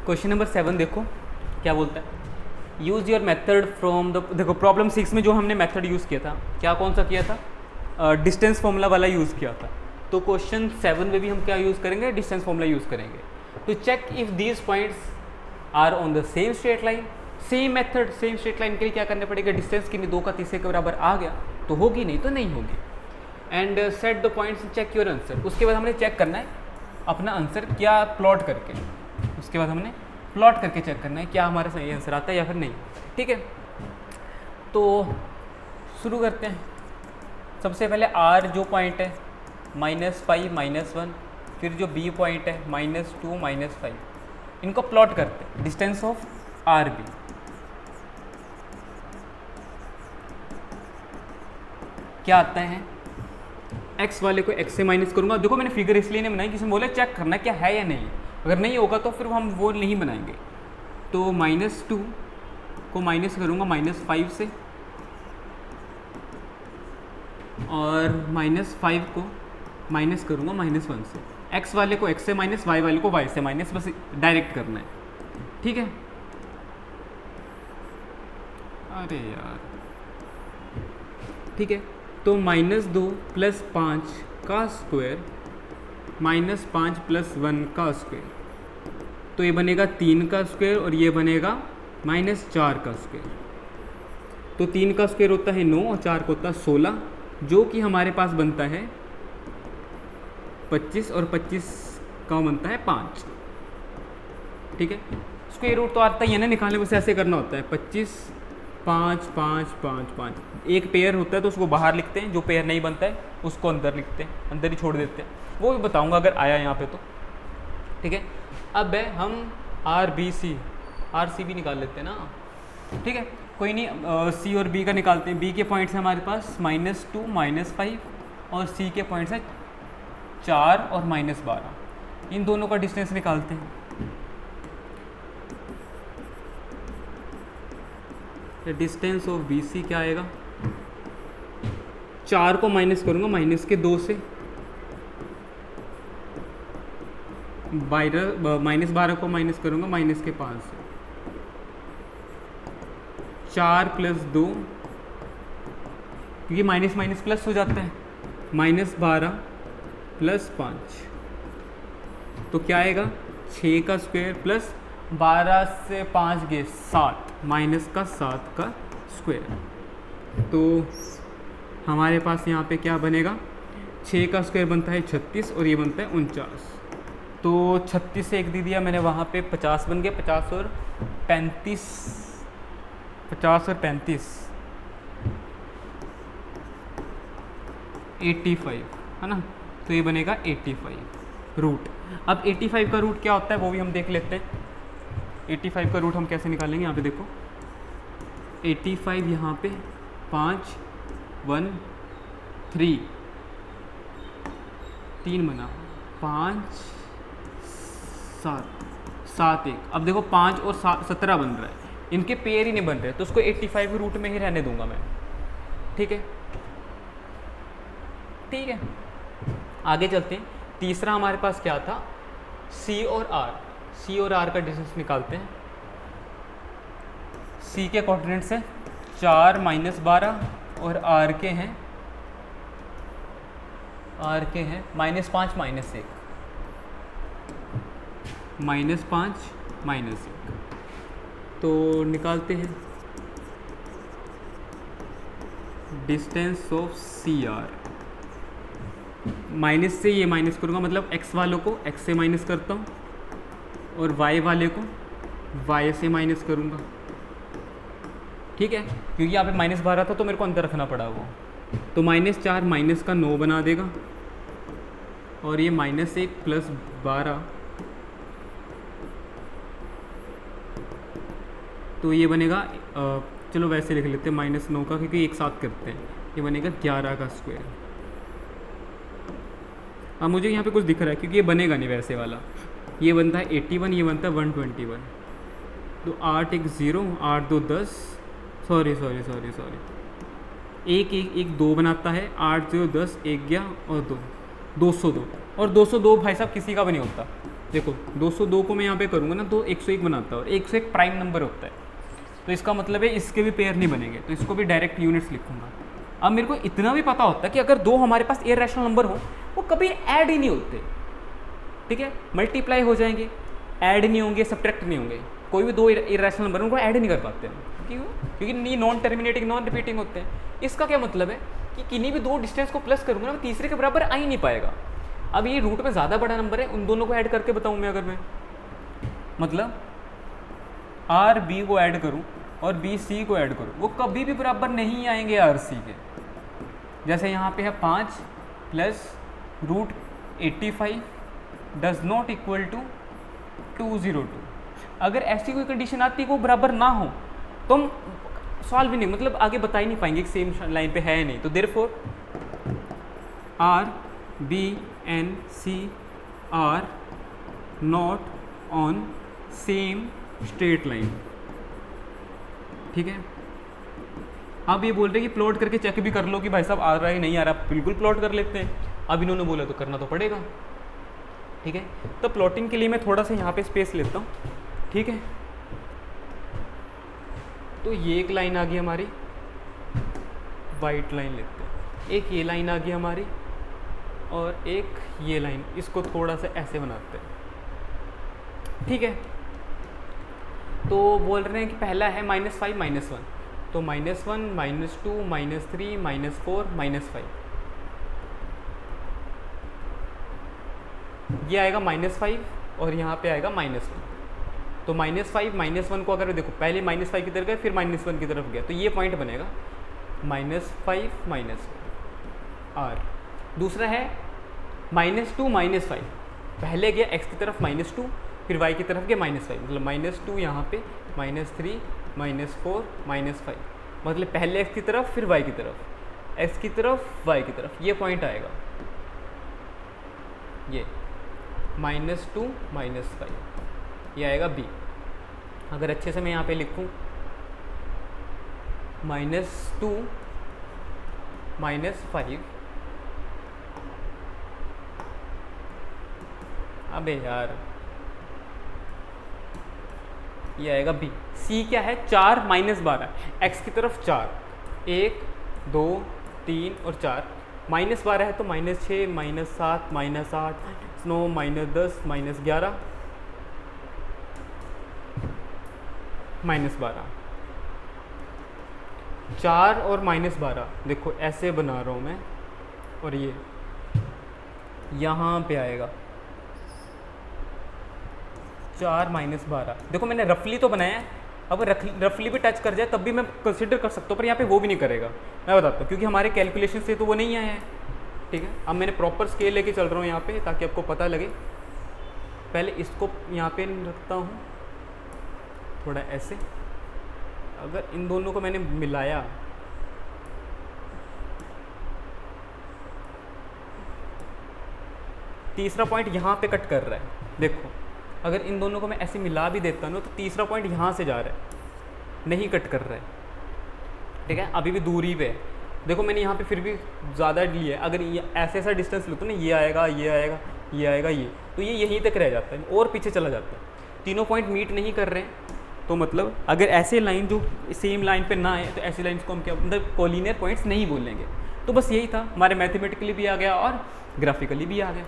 Question number 7 देखो क्या बोलता है, use your method from the, देखो प्रॉब्लम 6 में जो हमने मेथड यूज़ किया था, क्या कौन सा किया था, डिस्टेंस फॉर्मूला वाला यूज़ किया था। तो क्वेश्चन 7 में भी हम क्या यूज़ करेंगे, डिस्टेंस फॉर्मूला यूज़ करेंगे। तो check if these points are on the same straight line, same method, same straight line के लिए क्या करना पड़ेगा, डिस्टेंस की 2 का तीसरे के बराबर आ गया तो होगी, नहीं तो नहीं होगी। And set the points, check your answer. उसके बाद हमने चेक करना है अपना आंसर क्या प्लॉट करके, उसके बाद हमने प्लॉट करके चेक करना है क्या हमारा सही आंसर आता है या फिर नहीं। ठीक है, तो शुरू करते हैं। सबसे पहले आर जो पॉइंट है -5 -1, फिर जो बी पॉइंट है -2 -5, इनको प्लॉट करते हैं डिस्टेंस ऑफ आर बी। क्या आता है, एक्स वाले को एक्स से माइनस करूंगा। देखो मैंने फिगर इसलिए नहीं बनाई, किसी ने बोला चेक करना क्या है या नहीं, अगर नहीं होगा तो फिर हम वो नहीं बनाएंगे। तो -2 को माइनस करूंगा -5 से, और -5 को माइनस करूंगा -1 से। एक्स वाले को एक्स से माइनस, वाई वाले को वाई से माइनस, बस डायरेक्ट करना है। ठीक है, अरे यार, ठीक है। तो -2 + 5 का स्क्वायर -5 + 1 का स्क्वायर, तो ये बनेगा 3 का स्क्वायर और ये बनेगा -4 का स्क्वायर। तो 3 का स्क्वायर होता है 9 और 4 का होता है 16, जो कि हमारे पास बनता है 25 और 25 का बनता है 5। ठीक है, स्क्वायर रूट तो आता ही है ना निकालने, बस ऐसे करना होता है 25 5 5 5 5। एक पेयर होता है तो उसको बाहर लिखते हैं, जो पेयर नहीं बनता है उसको अंदर लिखते हैं, अंदर ही छोड़ देते हैं, वो भी बताऊंगा अगर आया यहाँ पे तो। ठीक है, अब है हम आर सी भी निकाल लेते हैं ना। ठीक है, कोई नहीं, सी और बी का निकालते हैं। बी के पॉइंट्स हैं हमारे पास -2 -5, और सी के पॉइंट्स हैं 4 और -12। इन दोनों का डिस्टेंस निकालते हैं। डिस्टेंस ऑफ बी सी क्या आएगा, 4 को माइनस करूँगा -2 से, -12 को माइनस करूँगा -5 से, 4 + 2, क्योंकि माइनस माइनस प्लस हो जाता है, -12 + 5, तो क्या आएगा 6 का स्क्वायर प्लस 12 से 5 गए 7, -7 का स्क्वायर। तो हमारे पास यहाँ पे क्या बनेगा, 6 का स्क्वायर बनता है 36 और ये बनता है 49। तो 36 से 1 दे दिया मैंने, वहाँ पे 50 बन गए, 50 और 35 85 है ना। तो ये बनेगा 85 रूट। अब 85 का रूट क्या होता है वो भी हम देख लेते हैं। 85 का रूट हम कैसे निकालेंगे, यहाँ पे देखो 85 यहाँ पे 5 1 3 3 बना, 5 7 7 1। अब देखो 5 और 17 बन रहा है, इनके पेयर ही नहीं बन रहे, तो उसको 85 रूट में ही रहने दूंगा मैं। ठीक है, ठीक है, आगे चलते हैं। तीसरा हमारे पास क्या था, सी और आर का डिस्टेंस निकालते हैं। सी के कोऑर्डिनेट्स हैं 4 -12 और आर के हैं -5 -1, -5 -1। तो निकालते हैं distance of C R. Minus से ये माइनस करूँगा, मतलब x वालों को x से माइनस करता हूँ और y वाले को y से माइनस करूँगा। ठीक है, क्योंकि यहाँ पे -12 था तो मेरे को अंदर रखना पड़ा वो, तो -4 माइनस का 9 बना देगा, और ये -1 + 12, तो ये बनेगा, चलो वैसे लिख लेते हैं -9 का, क्योंकि एक साथ करते हैं, ये बनेगा 11 का स्क्वायर। अब मुझे यहाँ पे कुछ दिख रहा है क्योंकि ये बनेगा नहीं वैसे वाला, ये बनता है 81, ये बनता है 121। तो 8 1 0, 8 2 10, सॉरी 1 1 1 2 बनाता है, 8 0 10 1 गया और 2 202। और 202 भाई साहब किसी का भी नहीं होता, देखो 202 को मैं यहाँ पे करूँगा ना तो 101 बनाता है और 101 प्राइम नंबर होता है, तो इसका मतलब है इसके भी पेयर नहीं बनेंगे, तो इसको भी डायरेक्ट यूनिट्स लिखूंगा। अब मेरे को इतना भी पता होता है कि अगर दो हमारे पास इरेशनल नंबर हो वो कभी ऐड ही नहीं होते, ठीक है, मल्टीप्लाई हो जाएंगे, ऐड नहीं होंगे, सब्ट्रैक्ट नहीं होंगे। कोई भी दो इरेशनल नंबर उनको ऐड नहीं कर पाते हैं, क्योंकि ये नॉन टर्मिनेटिंग नॉन रिपीटिंग होते हैं। इसका क्या मतलब है कि किन्हीं भी दो डिस्टेंस को प्लस करूँगा ना तीसरे के बराबर आ ही नहीं पाएगा। अब ये रूट में ज़्यादा बड़ा नंबर है, उन दोनों को ऐड करके बताऊँ मैं, अगर मैं मतलब आर बी को ऐड करूँ और बी सी को ऐड करूँ, वो कभी भी बराबर नहीं आएंगे आर सी के। जैसे यहाँ पे है 5 plus root 85 does not equal to 202। अगर ऐसी कोई कंडीशन आती है कि वो बराबर ना हो तो हम सॉल्व ही नहीं, मतलब आगे बता ही नहीं पाएंगे कि सेम लाइन पे है नहीं। तो therefore R B and C are not on same straight line, ठीक है। अब ये बोल रहे हैं कि प्लॉट करके चेक भी कर लो कि भाई साहब आ रहा है नहीं आ रहा, बिल्कुल प्लॉट कर लेते हैं। अब इन्होंने बोला तो करना तो पड़ेगा, ठीक है। तो प्लॉटिंग के लिए मैं थोड़ा सा यहाँ पे स्पेस लेता हूँ, ठीक है। तो ये एक लाइन आ गई हमारी, वाइट लाइन लेते हैं, एक ये लाइन आ गई हमारी और एक ये लाइन, इसको थोड़ा सा ऐसे बनाते हैं, ठीक है। तो बोल रहे हैं कि पहला है -5 -1, तो -1 -2 -3 -4 -5, ये आएगा -5 और यहाँ पे आएगा -1। तो -5 -1 को अगर देखो पहले -5 की तरफ गए फिर -1 की तरफ गया, तो ये पॉइंट बनेगा -5 -1 आर। दूसरा है -2 -5, पहले गया x की तरफ -2 फिर y की तरफ गया -5, मतलब -2 यहाँ पे -3 -4 -5, मतलब पहले x की तरफ फिर y की तरफ, x की तरफ y की तरफ, ये पॉइंट आएगा ये -2 -5, ये आएगा b। अगर अच्छे से मैं यहाँ पे लिखूँ -2 -5, अबे यार ये आएगा b। c क्या है 4 -12, x की तरफ 4, 1 2 3 और 4, -12 है तो -6 -7 -8 -9 -10 -11 -12, 4 और -12 देखो ऐसे बना रहा हूँ मैं, और ये यहाँ पे आएगा 4 -12। देखो मैंने रफली तो बनाया है, अब रफली भी टच कर जाए तब भी मैं कंसिडर कर सकता हूँ, पर यहाँ पे वो भी नहीं करेगा, मैं बताता हूँ, क्योंकि हमारे कैलकुलेशन से तो वो नहीं आया है, ठीक है। अब मैंने प्रॉपर स्केल लेके चल रहा हूँ यहाँ पे ताकि आपको पता लगे। पहले इसको यहाँ पे रखता हूँ थोड़ा ऐसे, अगर इन दोनों को मैंने मिलाया तीसरा पॉइंट यहाँ पे कट कर रहा है, देखो अगर इन दोनों को मैं ऐसे मिला भी देता हूँ तो तीसरा पॉइंट यहाँ से जा रहा है, नहीं कट कर रहा है, ठीक है, अभी भी दूरी पे है। देखो मैंने यहाँ पे फिर भी ज़्यादा लिया है, अगर ये ऐसा डिस्टेंस लो तो ना ये आएगा ये आएगा ये आएगा ये, तो ये यहीं तक रह जाता है और पीछे चला जाता है, तीनों पॉइंट मीट नहीं कर रहे हैं। तो मतलब अगर ऐसे लाइन जो सेम लाइन पे ना आए तो ऐसी लाइन्स को हम क्या मतलब कोलिनियर पॉइंट्स नहीं बोलेंगे। तो बस यही था, हमारे मैथमेटिकली भी आ गया और ग्राफिकली भी आ गया।